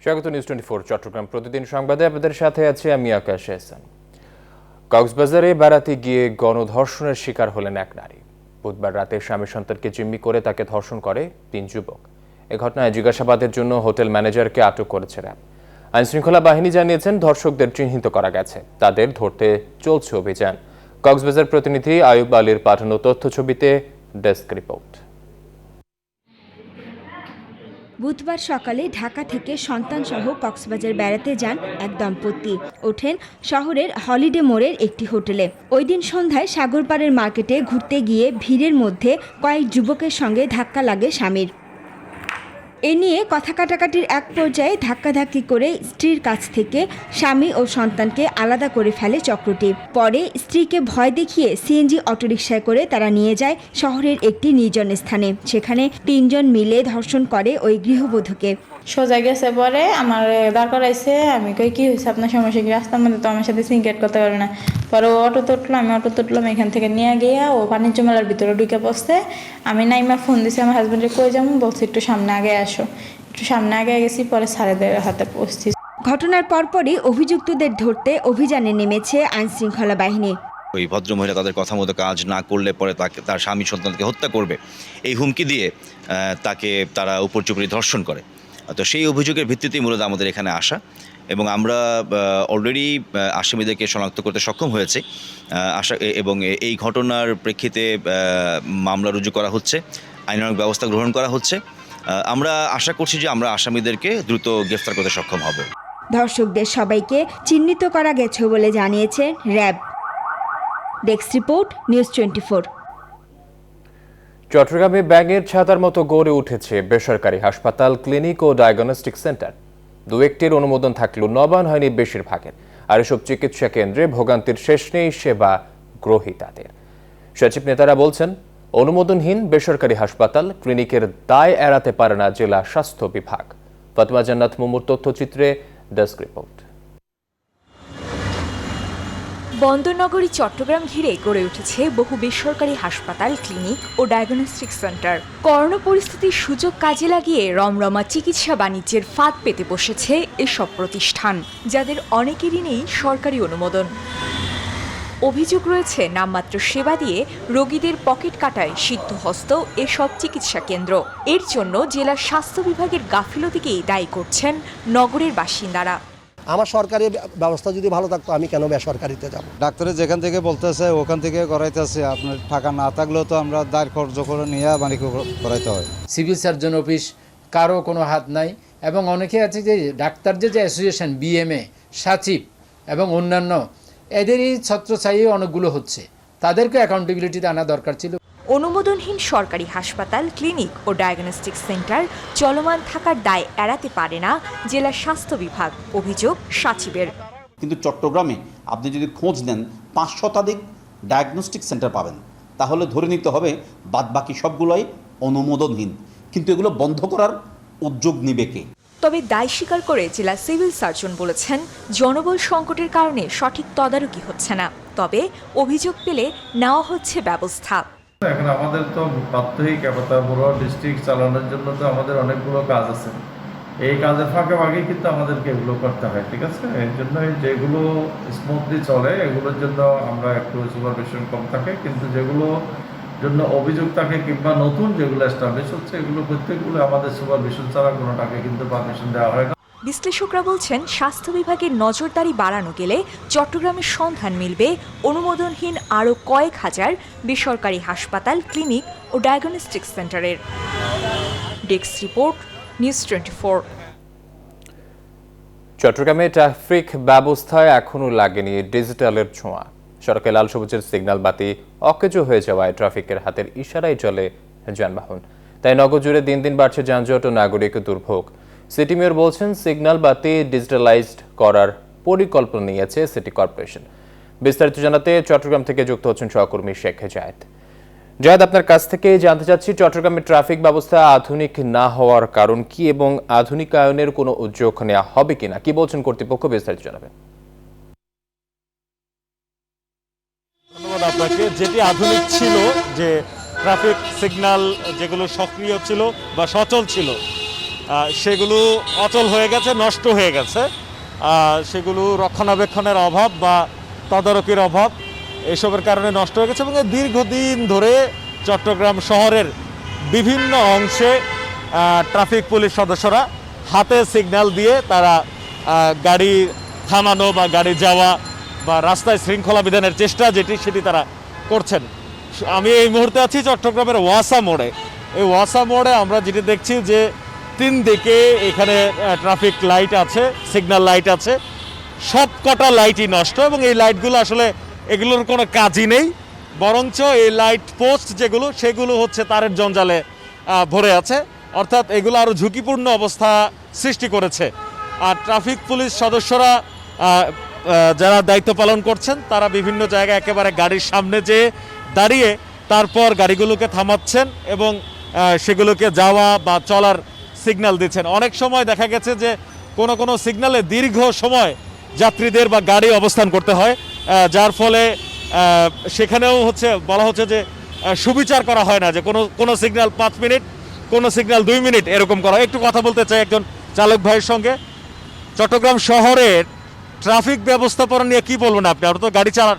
স্বাগত নিউজ 24 চট্টগ্রাম প্রতিদিন সংবাদে আপনাদের সাথে আছে আমি আকাশ এহসান। কক্সবাজারে বেড়াতে গিয়ে গণধর্ষণের শিকার হলেন এক নারী। বুধবার রাতে স্বামী সন্তানকে জিম্মি করে তাকে ধর্ষণ করে 3 যুবক। এ ঘটনায় জিজ্ঞাসাবাদের জন্য হোটেল ম্যানেজারকে আটক করেছে র্যাব। আইনশৃঙ্খলা বাহিনী জানিয়েছেন ধর্ষকদের চিহ্নিত করা গেছে, তাদের ধরতে চলছে অভিযান। কক্সবাজার প্রতিনিধি আয়ুব আলীর পাঠানো তথ্য ছবিতে ডেস্ক রিপোর্ট। বুধবার সকালে ঢাকা থেকে সন্তানসহ কক্সবাজার বেড়াতে যান এক দম্পতি। ওঠেন শহরের হলিডে মোড়ের একটি হোটেলে। ওই দিন সন্ধ্যায় সাগরপাড়ের মার্কেটে ঘুরতে গিয়ে ভিড়ের মধ্যে কয়েক যুবকের সঙ্গে ধাক্কা লাগে স্বামীর। এ নিয়ে কথা কাটাকাটির এক পর্যায়ে ধাক্কাধাক্কি করে স্ত্রীর কাছ থেকে স্বামী ও সন্তানকে আলাদা করে ফেলে চক্রটি। পরে স্ত্রীকে ভয় দেখিয়ে সিএনজি অটোরিকশায় করে তারা নিয়ে যায় শহরের একটি নির্জন স্থানে। সেখানে 3 জন মিলে ধর্ষণ করে ওই গৃহবধূকে। সোজা গেছে, পরে আমার দাঁড় করাইছে। আমি কই কি হয়েছে, আপনার সমস্যা কি? রাস্তার মধ্যে তো আমার সাথে সিনক্রেট করতে পারবে না। পরে ও অটো তুটলো, আমি অটো তুটলাম, এখান থেকে নিয়ে গিয়ে ও বাণিজ্য মেলার ভিতরে ঢুকে পড়ছে। আমি নাইমা ফোন দিছি আমার হাজব্যান্ডে, কই যাবো, বলছি একটু সামনে আগে আসো। একটু সামনে আগে গেছি, পরে স্যারেদের হাতে পৌঁছছি। ঘটনার পরপরই অভিযুক্তদের ধরতে অভিযানে নেমেছে আইনশৃঙ্খলা বাহিনী। ওই ভদ্রমহিলা তাদের কথা মতো কাজ না করলে পরে তার স্বামী সন্তানকে হত্যা করবে এই হুমকি দিয়ে তাকে তারা উপর্যুপরি ধর্ষণ করে। তো সেই অভিযোগের ভিত্তিতেই মূলত আমাদের এখানে আসা, এবং আমরা অলরেডি আসামিদেরকে শনাক্ত করতে সক্ষম হয়েছে এবং এই ঘটনার প্রেক্ষিতে মামলা রুজু করা হচ্ছে, আইনানুগ ব্যবস্থা গ্রহণ করা হচ্ছে। আমরা আশা করছি যে আমরা আসামিদেরকে দ্রুত গ্রেফতার করতে সক্ষম হব। ধর্ষকদের সবাইকে চিহ্নিত করা গেছে বলে জানিয়েছে র্যাব। Desk report news 24। চট্টগ্রামে ব্যাঙের ছাতার মতো গড়ে উঠেছে বেসরকারি হাসপাতাল, ক্লিনিক ও ডায়াগনস্টিক সেন্টার। 2-1টির অনুমোদন থাকলেও নবায়ন হয়নি বেশিরভাগের। আর এসব চিকিৎসা কেন্দ্রে ভোগান্তির শেষ নেই সেবা গ্রহীতাদের। সচিব নেতারা বলছেন, অনুমোদনহীন বেসরকারি হাসপাতাল, ক্লিনিকের দায় এড়াতে পারে না জেলা স্বাস্থ্য বিভাগ। ফাতেমা জান্নাত মুমুর তথ্যচিত্রে ডেস্ক রিপোর্ট। বন্দরনগরী চট্টগ্রাম ঘিরে গড়ে উঠেছে বহু বেসরকারি হাসপাতাল, ক্লিনিক ও ডায়াগনস্টিক সেন্টার। করোনা পরিস্থিতির সুযোগ কাজে লাগিয়ে রমরমা চিকিৎসা বাণিজ্যের ফাঁদ পেতে বসেছে এসব প্রতিষ্ঠান, যাদের অনেকেরই নেই সরকারি অনুমোদন। অভিযোগ রয়েছে নামমাত্র সেবা দিয়ে রোগীদের পকেট কাটায় সিদ্ধহস্ত এসব চিকিৎসা কেন্দ্র। এর জন্য জেলা স্বাস্থ্য বিভাগের গাফিলতিকেই দায়ী করছেন নগরের বাসিন্দারা। আমার সরকারি ব্যবস্থা যদি ভালো থাকতো, আমি কেন বেসরকারিতে যাব? ডাক্তারে যেখান থেকে বলতেছে ওখান থেকে করাইতেছে। আপনার টাকা না থাকলেও তো আমরা দায়ের খরচ করে নিয়ে বাণিজ্য করাইতে হয়। সিভিল সার্জন অফিস কারো কোনো হাত নাই, এবং অনেকে আছে যে ডাক্তার যে অ্যাসোসিয়েশন, বিএমএ, সাচিব এবং অন্যান্য এদেরই ছত্রছায়াই অনেকগুলো হচ্ছে, তাদেরকে অ্যাকাউন্টেবিলিটিতে আনা দরকার ছিল। অনুমোদনহীন সরকারি হাসপাতাল, ক্লিনিক ও ডায়াগনস্টিক সেন্টার চলমান থাকার দায় এড়াতে পারে না জেলা স্বাস্থ্য বিভাগ, অভিযোগ সাচিবের। কিন্তু চট্টগ্রামে আপনি যদি খোঁজ নেন 5 শতাধিক ডায়াগনস্টিক সেন্টার পাবেন, তাহলে ধরে নিতে হবে বাদবাকি সবগুলোই অনুমোদনহীন। কিন্তু এগুলো বন্ধ করার উদ্যোগ নিবে কে? তবে দায় স্বীকার করে জেলা সিভিল সার্জন বলেছেন, জনবল সংকটের কারণে সঠিক তদারকি হচ্ছে না, তবে অভিযোগ পেলে নেওয়া হচ্ছে ব্যবস্থা। এখন আমাদের তো প্রাত্যহিক পুরো ডিস্ট্রিক্ট চালানোর জন্য তো আমাদের অনেকগুলো কাজ আছে। এই কাজের ফাঁকে ফাঁকে কিন্তু আমাদেরকে এগুলো করতে হয়, ঠিক আছে? এর জন্য যেগুলো স্মুথলি চলে এগুলোর জন্য আমরা একটু সুপারভিশন কম থাকে, কিন্তু যেগুলো জন্য অভিযোগ থাকে কিংবা নতুন যেগুলো এস্টাবলিশ হচ্ছে, এগুলো প্রত্যেকগুলো আমাদের সুপারভিশন ছাড়া কোনোটাকে কিন্তু পারমিশন দেওয়া হয় না। বিশ্লেষকরা বলছেন, স্বাস্থ্য বিভাগের নজরদারি বাড়ানো গেলে চট্টগ্রামের সন্ধান মিলবে অনুমোদনহীন আরও কয়েক হাজার বেসরকারি হাসপাতাল, ক্লিনিক ও ডায়াগনস্টিক সেন্টারের। Desk report news 24। চট্টগ্রামে ট্রাফিক ব্যবস্থায় এখনও লাগেনি ডিজিটালের ছোঁয়া। সড়কে লাল সবুজের সিগন্যাল বাতি অকেজো হয়ে যাওয়ায় ট্রাফিকের হাতের ইশারায় চলে যানবাহন। তাই নগর জুড়ে দিন দিন বাড়ছে যানজট ও নাগরিক দুর্ভোগ। সিটি মেয়র বলছেন, সিগন্যাল বাতি ডিজিটালাইজড করার পরিকল্পনা নিয়েছে সিটি কর্পোরেশন। বিস্তারিত জানাতে চট্টগ্রাম থেকে যুক্ত হচ্ছেন সহকর্মী শেখ জায়েদ। জায়েদ, আপনার কাছ থেকে জানতে চাচ্ছি, চট্টগ্রামের ট্রাফিক ব্যবস্থা আধুনিক না হওয়ার কারণ কি এবং আধুনিকায়নের কোনো উদ্যোগ নেওয়া হবে কিনা, কি বলছেন কর্তৃপক্ষ? বিস্তারিত জানাবেন। ধন্যবাদ আপনাকে। যেটি আধুনিক ছিল, যে ট্রাফিক সিগন্যাল যেগুলো সক্রিয় ছিল বা সচল ছিল, সেগুলো অচল হয়ে গেছে, নষ্ট হয়ে গেছে। সেগুলো রক্ষণাবেক্ষণের অভাব বা তদারকির অভাব এসবের কারণে নষ্ট হয়ে গেছে এবং দীর্ঘদিন ধরে চট্টগ্রাম শহরের বিভিন্ন অংশে ট্রাফিক পুলিশ সদস্যরা হাতে সিগন্যাল দিয়ে তারা গাড়ি থামানো বা গাড়ি যাওয়া বা রাস্তায় শৃঙ্খলা বিধানের চেষ্টা সেটি তারা করছেন। আমি এই মুহূর্তে আছি চট্টগ্রামের ওয়াসা মোড়ে। এই ওয়াসা মোড়ে আমরা যেটি দেখছি যে 3 দিকে এখানে ট্রাফিক লাইট আছে, সিগন্যাল লাইট আছে, সব কটা লাইটই নষ্ট এবং এই লাইটগুলো আসলে এগুলোর কোনো কাজই নেই, বরঞ্চ এই লাইট পোস্ট সেগুলো হচ্ছে তারের জঞ্জালে ভরে আছে, অর্থাৎ এগুলো আরও ঝুঁকিপূর্ণ অবস্থা সৃষ্টি করেছে। আর ট্রাফিক পুলিশ সদস্যরা যারা দায়িত্ব পালন করছেন তারা বিভিন্ন জায়গায় একেবারে গাড়ির সামনে যেয়ে দাঁড়িয়ে তারপর গাড়িগুলোকে থামাচ্ছেন এবং সেগুলোকে যাওয়া বা চলার সিগন্যাল দিচ্ছেন। অনেক সময় দেখা গেছে যে কোনো সিগন্যালে দীর্ঘ সময় যাত্রীদের বা গাড়ি অবস্থান করতে হয়, যার ফলে সেখানেও বলা হচ্ছে যে সুবিচার করা হয় না, যে কোনো সিগন্যাল 5 মিনিট, কোনো সিগন্যাল 2 মিনিট এরকম করা। একটু কথা বলতে চাই একজন চালক ভাইয়ের সঙ্গে। চট্টগ্রাম শহরের ট্রাফিক ব্যবস্থাপনা নিয়ে কি বলবেন আপনি? আপনারা তো গাড়ি চালান।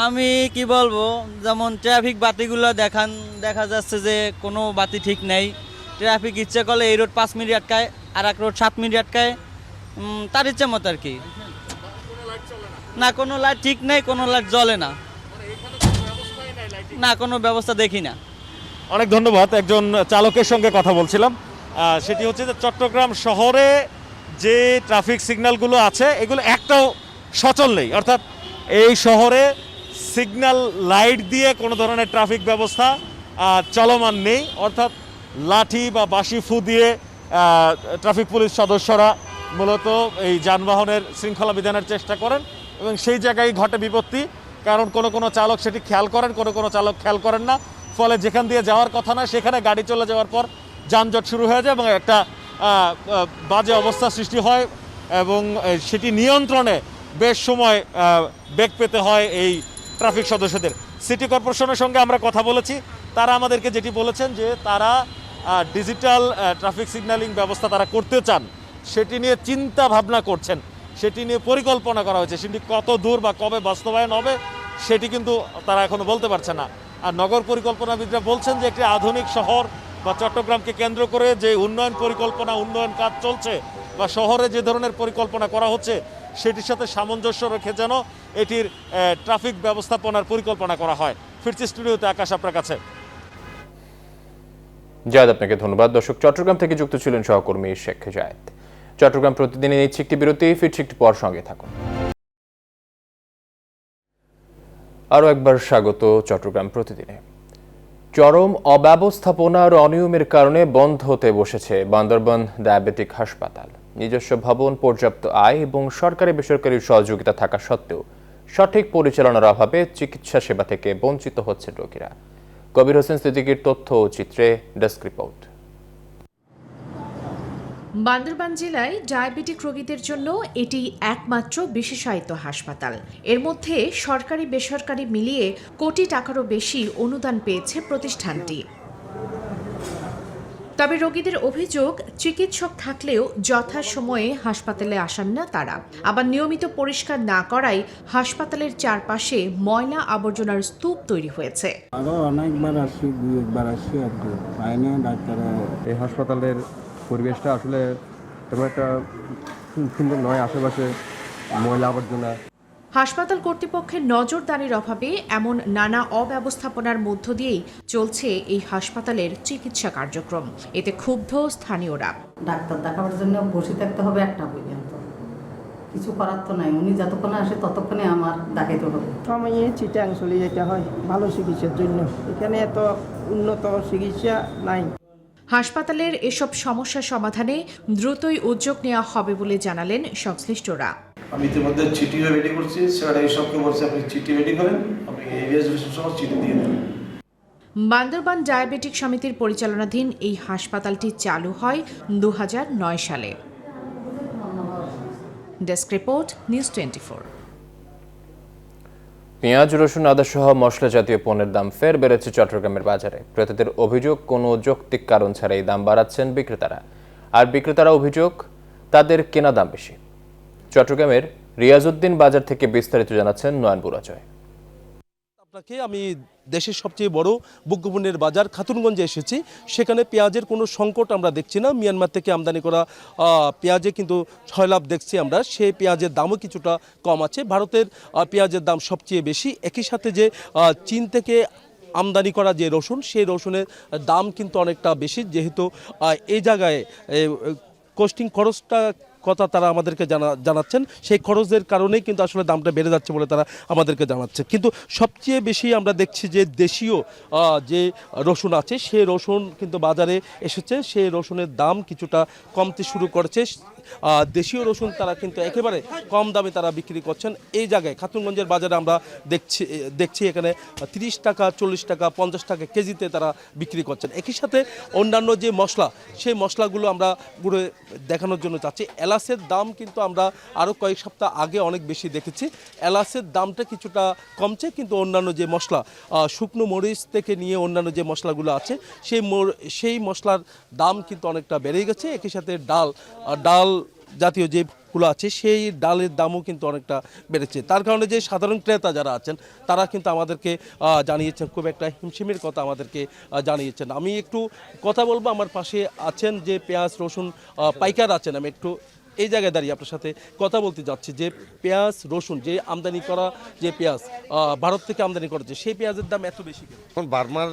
আমি কি বলবো, যেমন ট্রাফিক বাতিগুলো দেখা যাচ্ছে যে কোনো বাতি ঠিক নেই। ট্রাফিক ইচ্ছে করলে এই রোড 5 মিনিট আটকায়, আর এক রোড 7 মিনিট আটকায়, তার ইচ্ছে মতো আর কি। না কোনো লাইট ঠিক নেই, কোনো লাইট জ্বলে না, না কোনো ব্যবস্থা দেখি না। অনেক ধন্যবাদ। একজন চালকের সঙ্গে কথা বলছিলাম। সেটি হচ্ছে যে চট্টগ্রাম শহরে যে ট্রাফিক সিগন্যালগুলো আছে এগুলো একটাও সচল নেই, অর্থাৎ এই শহরে সিগন্যাল লাইট দিয়ে কোনো ধরনের ট্রাফিক ব্যবস্থা চলমান নেই, অর্থাৎ লাঠি বা বাঁশি ফু দিয়ে ট্রাফিক পুলিশ সদস্যরা মূলত এই যানবাহনের শৃঙ্খলা বিধানের চেষ্টা করেন এবং সেই জায়গায় ঘটে বিপত্তি। কারণ কোনো চালক সেটি খেয়াল করেন, কোনো চালক খেয়াল করেন না, ফলে যেখান দিয়ে যাওয়ার কথা না সেখানে গাড়ি চলে যাওয়ার পর যানজট শুরু হয়ে যায় এবং একটা বাজে অবস্থা সৃষ্টি হয় এবং সেটি নিয়ন্ত্রণে বেশ সময় বেগ পেতে হয় এই ট্রাফিক সদস্যদের। সিটি কর্পোরেশনের সঙ্গে আমরা কথা বলেছি, তারা আমাদেরকে যেটি বলেছেন যে তারা ডিজিটাল ট্রাফিক সিগন্যালিং ব্যবস্থা তারা করতে চান, সেটি নিয়ে চিন্তা ভাবনা করছেন, সেটি নিয়ে পরিকল্পনা করা হয়েছে। সেটি কত দূর বা কবে বাস্তবায়ন হবে সেটি কিন্তু তারা এখনো বলতে পারছে না। আর নগর পরিকল্পনাবিদরা বলছেন যে একটি আধুনিক শহর বা চট্টগ্রামকে কেন্দ্র করে যে উন্নয়ন পরিকল্পনা, উন্নয়ন কাজ চলছে বা শহরে যে ধরনের পরিকল্পনা করা হচ্ছে সেটির সাথে সামঞ্জস্য রেখে যেন এটির ট্রাফিক ব্যবস্থাপনার পরিকল্পনা করা হয়। ফিরছি স্টুডিওতে, আকাশ আপনার কাছে। জায়েদ, আপনাকে ধন্যবাদ। দর্শক, চট্টগ্রাম থেকে যুক্ত ছিলেন সহকর্মী শেখ জায়েদ। চট্টগ্রাম প্রতিদিনে নিচ্ছে একটি বিরতি, ফিরছি একটু পর, সঙ্গে থাকুন। আরও একবার স্বাগত চট্টগ্রাম প্রতিদিনে। চরম অব্যবস্থাপনা আর অনিয়মের কারণে বন্ধ হতে বসেছে বান্দরবান ডায়াবেটিক হাসপাতাল। নিজস্ব ভবন, পর্যাপ্ত আয় এবং সরকারি বেসরকারি সহযোগিতা থাকা সত্ত্বেও সঠিক পরিচালনার অভাবে চিকিৎসা সেবা থেকে বঞ্চিত হচ্ছে রোগীরা। কবির হোসেন সিদ্দিকীর তথ্য ও চিত্রে ডেস্ক রিপোর্ট। বান্দরবান জেলায় ডায়াবেটিক রোগীদের জন্য এটি একমাত্র বিশেষায়িত হাসপাতাল। এর মধ্যে সরকারি বেসরকারি মিলিয়ে কোটি টাকারও বেশি অনুদান পেয়েছে প্রতিষ্ঠানটি। তবে রোগীদের অভিযোগ, চিকিৎসক থাকলেও যথাসময়ে হাসপাতালে আসেন না তারা। আবার নিয়মিত পরিষ্কার না করায় হাসপাতালের চারপাশে ময়লা আবর্জনার স্তূপ তৈরি হয়েছে। আরো অনেকবার আসি, 2-1 আসি আর কি, পাইনি ডাক্তার। এই হাসপাতালের পরিবেশটা আসলে তেমন একটা সুন্দর নয়, আশেপাশে ময়লা আবর্জনা। হাসপাতাল কর্তৃপক্ষের নজরদারির অভাবে এমন নানা অব্যবস্থাপনার মধ্য দিয়েই চলছে এই হাসপাতালের চিকিৎসা কার্যক্রম। এতে ক্ষুব্ধ স্থানীয়রা। ডাক্তার দেখাবার জন্য বসে থাকতে হবে একটা পর্যন্ত, কিছু করার তো নাই। উনি যতক্ষণে আসে ততক্ষণে আমার দেখাইতে হবে। সময়ে চিটাং চলে যেতে হয় ভালো চিকিৎসার জন্য, এখানে এত উন্নত চিকিৎসা নাই। হাসপাতালের এসব সমস্যা সমাধানে দ্রুতই উদ্যোগ নেওয়া হবে বলে জানালেন সংশ্লিষ্টরা। আমি ইতিমধ্যে চিঠিও রেডি করছি, স্যার এই সবকে বলছি আপনি চিঠি রেডি করেন, আপনি এই রেজলিউশন সহ চিঠি দিয়ে দেবেন। বান্দরবান ডায়াবেটিক সমিতির পরিচালনাধীন এই হাসপাতালটি চালু হয় 2009 সালে। Desk report, news 24। পেঁয়াজ, রসুন, আদা সহ মশলা জাতীয় পণ্যের দাম ফের বেড়েছে চট্টগ্রামের বাজারে। ক্রেতাদের অভিযোগ, কোনো যৌক্তিক কারণ ছাড়াই দাম বাড়াচ্ছেন বিক্রেতারা। আর বিক্রেতারা অভিযোগ তাদের কেনা দাম বেশি। চট্টগ্রামের রিয়াজউদ্দিন বাজার থেকে বিস্তারিত জানাচ্ছেন নয়ন বুরাজয়। আপনাকে আমি দেশের সবচেয়ে বড় বঙ্গবন্ধুর বাজার খাতুনগঞ্জে এসেছি। সেখানে পেঁয়াজের কোনো সংকট আমরা দেখছি না। মিয়ানমার থেকে আমদানি করা পেঁয়াজে কিন্তু ছয়লাভ দেখছি আমরা। সেই পেঁয়াজের দামও কিছুটা কম আছে। ভারতের পেঁয়াজের দাম সবচেয়ে বেশি। একই সাথে যে চীন থেকে আমদানি করা যে রসুন, সেই রসুনের দাম কিন্তু অনেকটা বেশি, যেহেতু এই জায়গায় কোস্টিং খরচটা কথা তারা আমাদেরকে জানাচ্ছেন। সেই খরচের কারণেই কিন্তু আসলে দামটা বেড়ে যাচ্ছে বলে তারা আমাদেরকে জানাচ্ছে। কিন্তু সবচেয়ে বেশি আমরা দেখছি যে দেশীয় যে রসুন আছে, সেই রসুন কিন্তু বাজারে এসেছে। সেই রসুনের দাম কিছুটা কমতে শুরু করেছে। দেশীয় রসুন তারা কিন্তু একেবারে কম দামে তারা বিক্রি করছেন। এই জায়গায় খাতুনগঞ্জের বাজারে আমরা দেখছি এখানে 30 টাকা, 40 টাকা, 50 টাকা কেজিতে তারা বিক্রি করছেন। একই সাথে অন্যান্য যে মশলা, সেই মশলাগুলো আমরা ঘুরে দেখানোর জন্য চাচ্ছি। এলাচের দাম কিন্তু আমরা আরও কয়েক সপ্তাহ আগে অনেক বেশি দেখেছি। এলাচের দামটা কিছুটা কমছে, কিন্তু অন্যান্য যে মশলা, শুকনো মরিচ থেকে নিয়ে অন্যান্য যে মশলাগুলো আছে, সেই মশলার দাম কিন্তু অনেকটা বেড়ে গেছে। একই সাথে ডাল জাতীয় যেগুলো আছে, সেই ডালের দামও কিন্তু অনেকটা বেড়েছে। তার কারণে যে সাধারণ ক্রেতা যারা আছেন, তারা কিন্তু আমাদেরকে জানিয়েছেন, খুব একটা হিমশিমের কথা আমাদেরকে জানিয়েছেন। আমি একটু কথা বলবো, আমার পাশে আছেন যে পেঁয়াজ রসুন পাইকার আছেন। আমি একটু এই জায়গায় দাঁড়িয়ে আপনার সাথে কথা বলতে যাচ্ছি যে পেঁয়াজ রসুন যে আমদানি করা, যে পেঁয়াজ ভারত থেকে আমদানি করা, সেই পেঁয়াজের দাম এত বেশি কেন? এখন বার্মার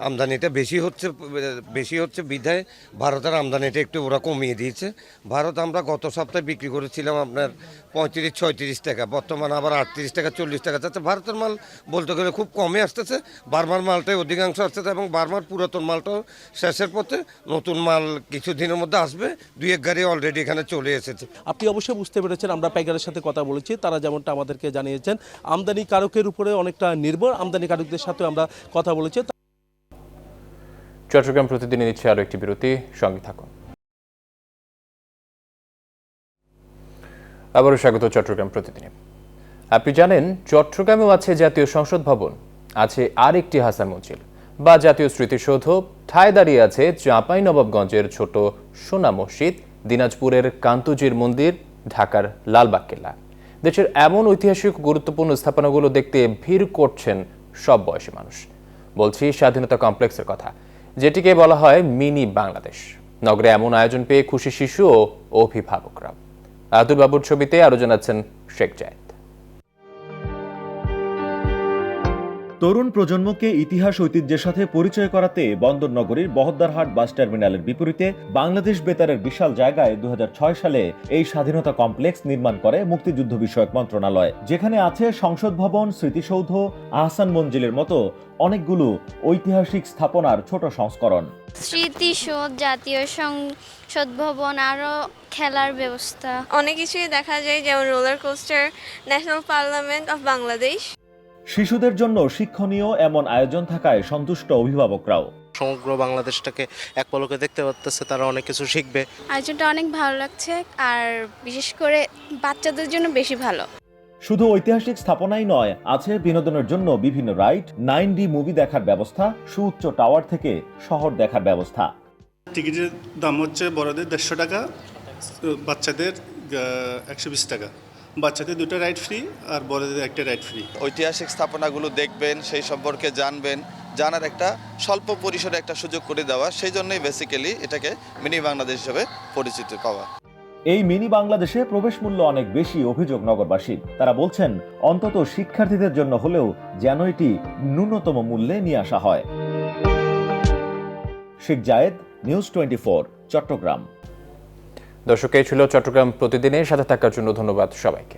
আমদানিটা বেশি হচ্ছে বিধায় ভারতের আমদানিটা একটু ওরা কমিয়ে দিয়েছে। ভারত আমরা গত সপ্তাহে বিক্রি করেছিলাম আপনার 35-36 টাকা, বর্তমানে আবার 38 টাকা 40 টাকা যাচ্ছে। ভারতের মাল বলতে গেলে খুব কমে আসতেছে, বার্মার মালটাই অধিকাংশ আসতেছে এবং বার্মার পুরাতন মালটাও শেষের পথে, নতুন মাল কিছুদিনের মধ্যে আসবে। 2-1 গাড়ি অলরেডি এখানে চলে এসেছে। আপনি অবশ্যই বুঝতে পেরেছেন, আমরা পাইকারের সাথে কথা বলেছি, তারা যেমনটা আমাদেরকে জানিয়েছেন আমদানি কারকের উপরে অনেকটা নির্ভর। আমদানি কারকদের সাথে আমরা কথা বলেছি। চট্টগ্রাম প্রতিদিনে নিচ্ছে আরো একটি বিরতি, সঙ্গে থাকুন। আবারও স্বাগত চট্টগ্রাম প্রতিদিনে। আপনি জানেন চট্টগ্রামেও আছে জাতীয় সংসদ ভবন, আছে আর একটি হাসান মঞ্জিল বা জাতীয় স্মৃতিসৌধ, ঠায় দাঁড়িয়ে আছে চাঁপাইনবাবগঞ্জের ছোট সোনা মসজিদ, দিনাজপুরের কান্তজির মন্দির, ঢাকার লালবাগ কেল্লা। দেশের এমন ঐতিহাসিক গুরুত্বপূর্ণ স্থাপনাগুলো দেখতে ভিড় করছেন সব বয়সী মানুষ। বলছি স্বাধীনতা কমপ্লেক্সের কথা, যেটিকে বলা হয় মিনি বাংলাদেশ। নগরে এমন আয়োজন পেয়ে খুশি শিশু ও অভিভাবকরা। আতুল বাবুর ছবিতে আরো জানাচ্ছেন শেখ জায়েদ। তরুণ প্রজন্মকে ইতিহাস ঐতিহ্যের সাথে পরিচয় করাতে বন্দরনগরীর বহদ্দারহাট বাস টার্মিনালের বিপরীতে বাংলাদেশ বেতারের বিশাল জায়গায় 2006 সালে এই স্বাধীনতা কমপ্লেক্স নির্মাণ করে মুক্তিযুদ্ধ বিষয়ক মন্ত্রণালয়, যেখানে আছে সংসদ ভবন, স্মৃতিসৌধ, আহসান মঞ্জিলের মতো অনেকগুলো ঐতিহাসিক স্থাপনার ছোট সংস্করণ। স্মৃতিসৌধ, জাতীয় সংসদ ভবন, আরো খেলার ব্যবস্থা, অনেক কিছুই দেখা যায়, যেমন roller coaster, national parliament of Bangladesh. শিশুদের জন্য শিক্ষণীয় এমন আয়োজন থাকায় সন্তুষ্ট অভিভাবকরাও। সমগ্র বাংলাদেশটাকে এক পলকে দেখতে পারতেছে, তারা অনেক কিছু শিখবে। আয়োজনটা অনেক ভালো লাগছে, আর বিশেষ করে বাচ্চাদের জন্য বেশি ভালো। শুধু ঐতিহাসিক স্থাপনাই নয়, আছে বিনোদনের জন্য বিভিন্ন রাইড, 9D মুভি দেখার ব্যবস্থা, সুউচ্চ টাওয়ার থেকে শহর দেখার ব্যবস্থা। টিকিটের দাম হচ্ছে বড়দের 150 টাকা, বাচ্চাদের 120 টাকা। বাচ্চাদের 2টা রাইড ফ্রি আর বড়দের 1টা রাইড ফ্রি। ঐতিহাসিক স্থাপনাগুলো দেখবেন, সেই সম্পর্কে জানার একটা স্বল্প পরিসরে একটা সুযোগ করে দেওয়া, সেই জন্যই বেসিক্যালি এটাকে মিনি বাংলাদেশ হিসেবে পরিচিত পাওয়া। এই মিনি বাংলাদেশে প্রবেশ মূল্য অনেক বেশি, অভিযোগ নগরবাসী। তারা বলছেন অন্তত শিক্ষার্থীদের জন্য হলেও যেন এটি ন্যূনতম মূল্যে নিয়ে আসা হয়। শেখ জায়েদ, নিউজ 24, চট্টগ্রাম। দর্শক, এই ছিল চট্টগ্রাম প্রতিদিনের সাথে থাকার জন্য ধন্যবাদ সবাইকে।